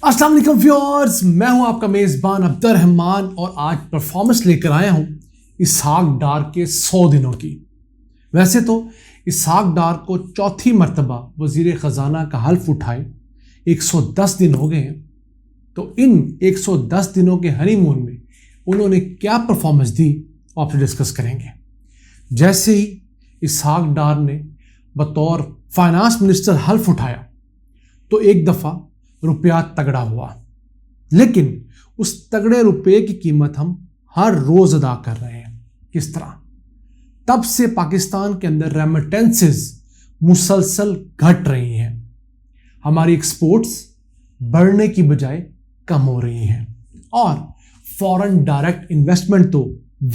अस्सलाम वालेकुम व्यूअर्स, मैं हूं आपका मेज़बान अब्दुर्रहमान और आज परफॉर्मेंस लेकर आया हूं इसहाक डार के 100 दिनों की। वैसे तो इसहाक डार को चौथी मर्तबा वज़ीर ख़जाना का हल्फ उठाए 110 दिन हो गए हैं, तो इन 110 दिनों के हनीमून में उन्होंने क्या परफॉर्मेंस दी आपसे डिस्कस करेंगे। जैसे ही इसहाक डार ने बतौर फाइनेंस मिनिस्टर हल्फ उठाया तो एक दफ़ा रुपया तगड़ा हुआ, लेकिन उस तगड़े रुपये की कीमत हम हर रोज अदा कर रहे हैं। किस तरह? तब से पाकिस्तान के अंदर रेमिटेंसेस मुसलसल घट रही हैं, हमारी एक्सपोर्ट्स बढ़ने की बजाय कम हो रही हैं और फॉरेन डायरेक्ट इन्वेस्टमेंट तो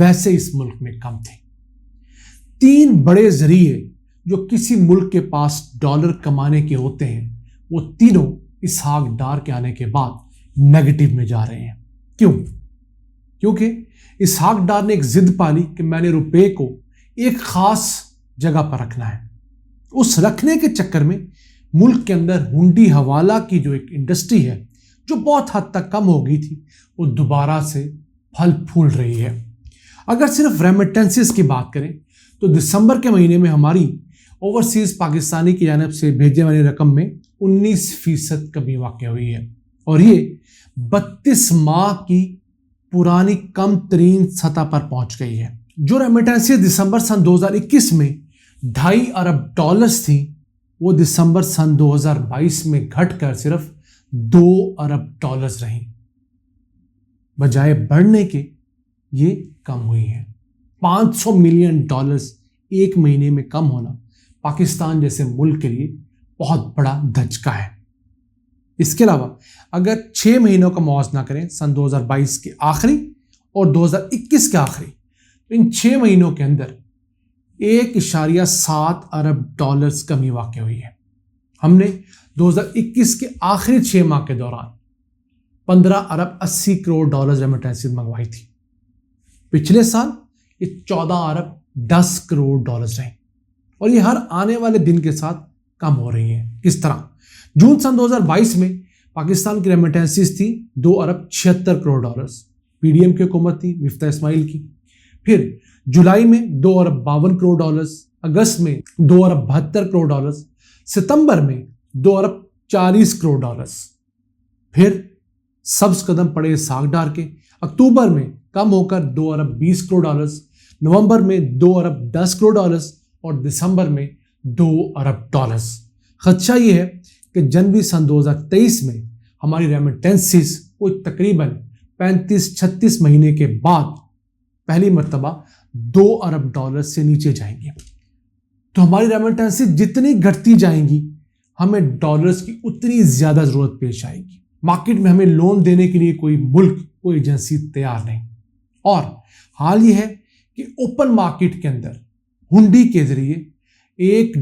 वैसे इस मुल्क में कम थे। 3 बड़े जरिए जो किसी मुल्क के पास डॉलर कमाने के होते हैं, वो तीनों इसहाक डार के आने के बाद नेगेटिव में जा रहे हैं। क्यों? क्योंकि इसहाक डार ने एक जिद पाली कि मैंने रुपए को एक खास जगह पर रखना है। उस रखने के चक्कर में मुल्क के अंदर हुंडी हवाला की जो एक इंडस्ट्री है, जो बहुत हद तक कम हो गई थी, वो दोबारा से फल फूल रही है। अगर सिर्फ रेमिटेंसेस की बात करें तो दिसंबर के महीने में हमारी ओवरसीज पाकिस्तानी की जानिब से भेजने वाली रकम में 19% कमी वाक़ हुई है और ये 32 माह की पुरानी कम तरीन सतह पर पहुंच गई है। जो रेमिटेंसेस दिसंबर सन 2021 में 2.5 अरब डॉलर्स थी, वो दिसंबर सन 2022 में घटकर सिर्फ 2 अरब डॉलर्स रही, बजाय बढ़ने के ये कम हुई हैं। 500 मिलियन डॉलर्स एक महीने में कम होना पाकिस्तान जैसे मुल्क के लिए बहुत बड़ा धचका है। इसके अलावा अगर 6 महीनों का मुआवजा करें, सन 2022 के आखिरी और 2021 के आखिरी, तो इन 6 महीनों के अंदर 1.7 अरब डॉलर्स कमी वाक़ हुई है। हमने 2021 के आखिरी 6 माह के दौरान 15 अरब 80 करोड़ डॉलर रेमिटेंसेस मंगवाई थी। पिछले साल ये 14 अरब 10 करोड़ डॉलर्स रहे और ये हर आने वाले दिन के साथ कम हो रही हैं। किस तरह? जून सन 2022 में पाकिस्तान की रेमिटेंसेस थी 2 अरब 76 करोड़ डॉलर्स, पीडीएम की हुकूमत थी मिफ्ता इस्माइल की। फिर जुलाई में 2 अरब 52 करोड़ डॉलर्स, अगस्त में 2 अरब 72 करोड़ डॉलर्स, सितंबर में 2 अरब 40 करोड़ डॉलर्स। फिर सब्ज कदम पड़े इसहाक डार के, अक्टूबर में कम होकर 2 अरब 20 करोड़ डॉलर्स, नवंबर में 2 अरब 10 करोड़ डॉलर्स और दिसंबर में 2 अरब डॉलर्स। खदशा ये है कि जनवरी सन 2023 में हमारी रेमिटेंसेस कोई तकरीबन 35-36 महीने के बाद पहली मर्तबा 2 अरब डॉलर से नीचे जाएंगे। तो हमारी रेमिटेंसेस जितनी घटती जाएंगी, हमें डॉलर्स की उतनी ज़्यादा ज़रूरत पेश आएगी। मार्केट में हमें लोन देने के लिए कोई मुल्क, कोई एजेंसी तैयार नहीं। और हाल ये है कि ओपन मार्केट के अंदर हुंडी के जरिए $1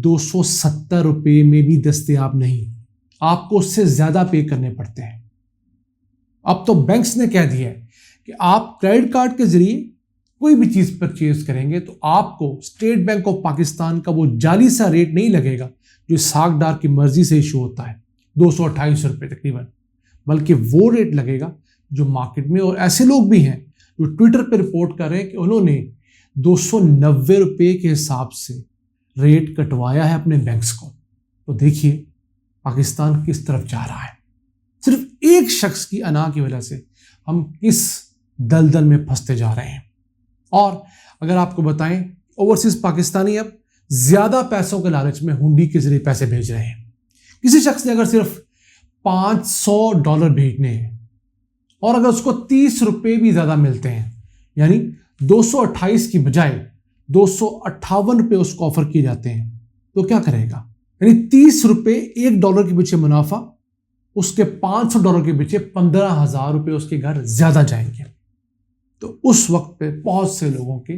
270 रुपये में भी दस्तयाब नहीं, आपको उससे ज़्यादा पे करने पड़ते हैं। अब तो बैंक्स ने कह दिया है कि आप क्रेडिट कार्ड के जरिए कोई भी चीज़ परचेज करेंगे तो आपको स्टेट बैंक ऑफ पाकिस्तान का वो जाली सा रेट नहीं लगेगा जो इसहाक डार की मर्जी से इशू होता है, 228 रुपये तकरीबन, बल्कि वो रेट लगेगा जो मार्केट में। और ऐसे लोग भी हैं जो ट्विटर पर रिपोर्ट कर रहे हैं कि उन्होंने 290 रुपये के हिसाब से रेट कटवाया है अपने बैंक्स को। तो देखिए पाकिस्तान किस तरफ जा रहा है। सिर्फ एक शख्स की अना की वजह से हम किस दलदल में फंसते जा रहे हैं। और अगर आपको बताएं, ओवरसीज पाकिस्तानी अब ज्यादा पैसों के लालच में हुंडी के जरिए पैसे भेज रहे हैं। किसी शख्स ने अगर सिर्फ $500 भेजने हैं और अगर उसको 30 रुपये भी ज्यादा मिलते हैं, यानी 228 की बजाय 258 रुपये उसको ऑफर किए जाते हैं, तो क्या करेगा? यानी 30 रुपये $1 के पीछे मुनाफा, उसके $500 के पीछे 15,000 रुपये उसके घर ज्यादा जाएंगे। तो उस वक्त पे बहुत से लोगों के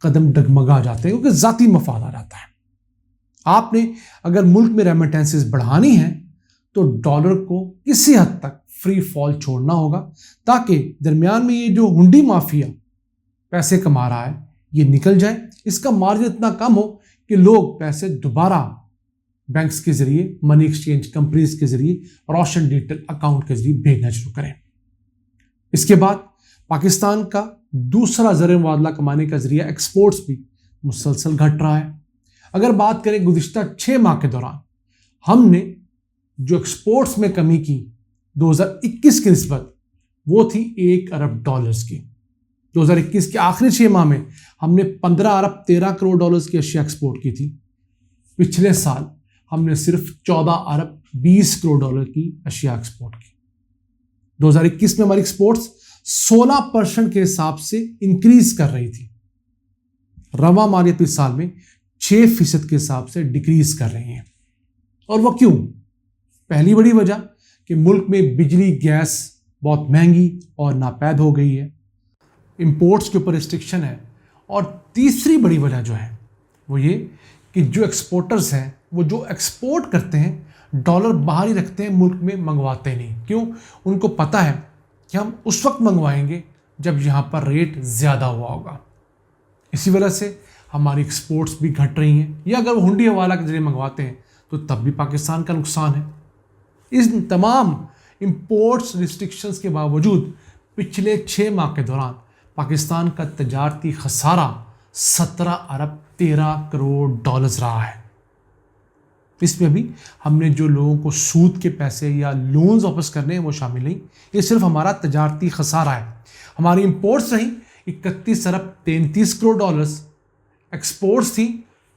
कदम डगमगा जाते हैं क्योंकि जाती मफाद आ जाता है। आपने अगर मुल्क में रेमिटेंसेस बढ़ानी है तो डॉलर को किसी हद तक फ्री फॉल छोड़ना होगा, ताकि दरमियान में ये जो हुंडी माफिया पैसे कमा रहा है ये निकल जाए, इसका मार्जिन इतना कम हो कि लोग पैसे दोबारा बैंक्स के जरिए, मनी एक्सचेंज कंपनीज के जरिए, रोशन डिजिटल अकाउंट के जरिए भेजना शुरू करें। इसके बाद पाकिस्तान का दूसरा ज़र मुबादला कमाने का जरिया एक्सपोर्ट्स भी मुसलसल घट रहा है। अगर बात करें गुज़िश्ता 6 माह के दौरान हमने जो एक्सपोर्ट्स में कमी की 2021 की निस्बत वो थी $1 अरब की। 2021 के आखिरी 6 माह में हमने 15 अरब 13 करोड़ डॉलर्स की अशिया एक्सपोर्ट की थी। पिछले साल हमने सिर्फ 14 अरब 20 करोड़ डॉलर की अशिया एक्सपोर्ट की। 2021 में हमारी एक्सपोर्ट्स 16% के हिसाब से इंक्रीज कर रही थी। रवा मालियाती साल में 6% के हिसाब से डिक्रीज कर रही हैं। और वो क्यों? पहली बड़ी वजह कि मुल्क में बिजली गैस बहुत महंगी और नापैद हो गई है, इंपोर्ट्स के ऊपर रिस्ट्रिक्शन है। और तीसरी बड़ी वजह जो है वो ये कि जो एक्सपोर्टर्स हैं वो जो एक्सपोर्ट करते हैं डॉलर बाहर ही रखते हैं, मुल्क में मंगवाते नहीं। क्यों? उनको पता है कि हम उस वक्त मंगवाएंगे जब यहाँ पर रेट ज़्यादा हुआ होगा। इसी वजह से हमारी एक्सपोर्ट्स भी घट रही हैं, या अगर वो हुंडी हवाला के जरिए मंगवाते हैं तो तब भी पाकिस्तान का नुकसान है। इस तमाम इंपोर्ट्स रिस्ट्रिक्शंस के बावजूद पिछले 6 माह के दौरान पाकिस्तान का तजारती खसारा 17 अरब 13 करोड़ डॉलर्स रहा है। इसमें भी हमने जो लोगों को सूद के पैसे या लोन्स वापस करने हैं वो शामिल नहीं। ये सिर्फ हमारा तजारती खसारा है। हमारी इंपोर्ट्स रही 31 अरब 33 करोड़ डॉलर्स, एक्सपोर्ट्स थी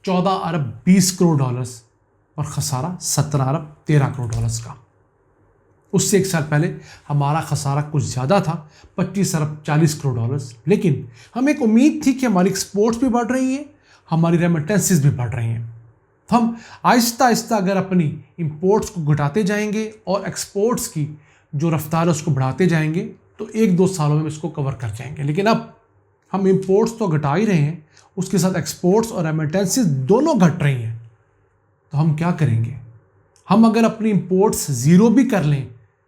14 अरब 20 करोड़ डॉलर्स और खसारा 17 अरब 13 करोड़ डॉलर्स का। उससे एक साल पहले हमारा खसारा कुछ ज़्यादा था, 25 अरब 40 करोड़ डॉलर्स। लेकिन हमें एक उम्मीद थी कि हमारी एक्सपोर्ट्स भी बढ़ रही हैं, हमारी रेमिटेंसेस भी बढ़ रही हैं। तो हम आहिस्ता आहिस्ता अगर अपनी इंपोर्ट्स को घटाते जाएंगे और एक्सपोर्ट्स की जो रफ्तार है उसको बढ़ाते जाएंगे तो 1-2 सालों में इसको कवर कर जाएंगे। लेकिन अब हम इंपोर्ट्स तो घटा ही रहे हैं, उसके साथ एक्सपोर्ट्स और रेमिटेंसेस दोनों घट रही हैं। तो हम क्या करेंगे? हम अगर अपनी इंपोर्ट्स ज़ीरो भी कर लें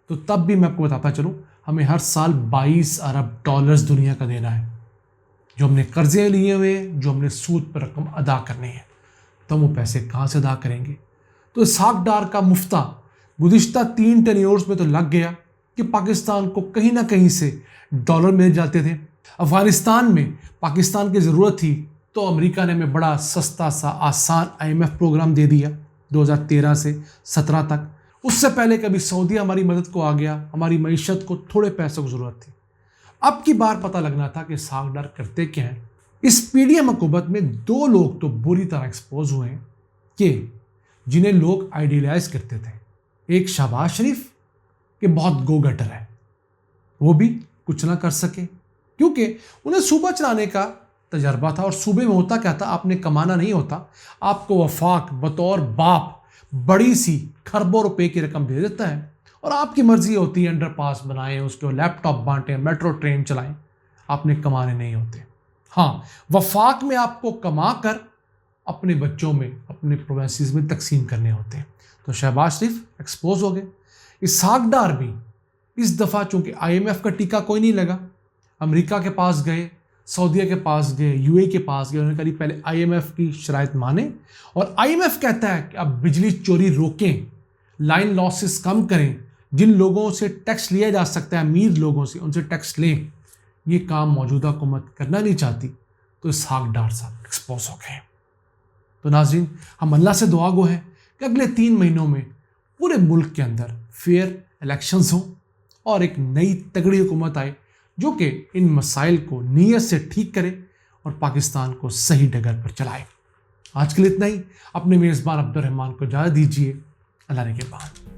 तो तब भी मैं आपको बताता चलूँ हमें हर साल 22 अरब डॉलर्स दुनिया का देना है, जो हमने कर्जे लिए हुए हैं, जो हमने सूद पर रकम अदा करनी है। तो हम वो पैसे कहाँ से अदा करेंगे? तो इसहाक डार का मुफ्ता गुज़िश्ता 3 टेन्योर्स में तो लग गया कि पाकिस्तान को कहीं ना कहीं से डॉलर मिल जाते थे। अफ़गानिस्तान में पाकिस्तान की ज़रूरत थी तो अमेरिका ने हमें बड़ा सस्ता सा आसान IMF प्रोग्राम दे दिया 2013 से 17 तक। उससे पहले कभी सऊदी हमारी मदद को आ गया, हमारी मईशत को थोड़े पैसों की ज़रूरत थी। अब की बार पता लगना था कि इसहाक डार करते क्या हैं। इस पीडीएम हुकूमत में 2 लोग तो बुरी तरह एक्सपोज हुए हैं कि जिन्हें लोग आइडियलाइज करते थे। एक शहबाज शरीफ के बहुत गो गटर है, वो भी कुछ ना कर सके क्योंकि उन्हें सूबा चलाने का तजर्बा था। और सूबे में होता क्या था, आपने कमाना नहीं होता, आपको वफाक बतौर बाप बड़ी सी खरबों रुपए की रकम दे देता है और आपकी मर्जी होती है अंडरपास बनाएं, उसके लैपटॉप बांटें, मेट्रो ट्रेन चलाएं, आपने कमाने नहीं होते। हाँ, वफाक में आपको कमा कर अपने बच्चों में, अपने प्रोविंसेस में तकसीम करने होते हैं। तो शहबाज शरीफ एक्सपोज हो गए। इसहाक डार भी इस दफ़ा चूँकि IMF का टीका कोई नहीं लगा, अमेरिका के पास गए, सऊदीया के पास गए, UAE के पास गए। उन्होंने कहा पहले IMF की शराइत माने और IMF कहता है कि अब बिजली चोरी रोकें, लाइन लॉसेस कम करें, जिन लोगों से टैक्स लिया जा सकता है, अमीर लोगों से, उनसे टैक्स लें। ये काम मौजूदा हुकूमत करना नहीं चाहती, तो इसहाक डार साहब एक्सपोज हो गए। तो नाज़रीन, हम अल्लाह से दुआ गो हैं कि अगले 3 महीनों में पूरे मुल्क के अंदर फेयर इलेक्शंस हों और एक नई तगड़ी हुकूमत आए जो कि इन मसाइल को नीयत से ठीक करे और पाकिस्तान को सही डगर पर चलाए। आज के लिए इतना ही। अपने मेज़बान अब्दुल रहमान को इजाज़त दीजिए। अल्लाह ने के बाद।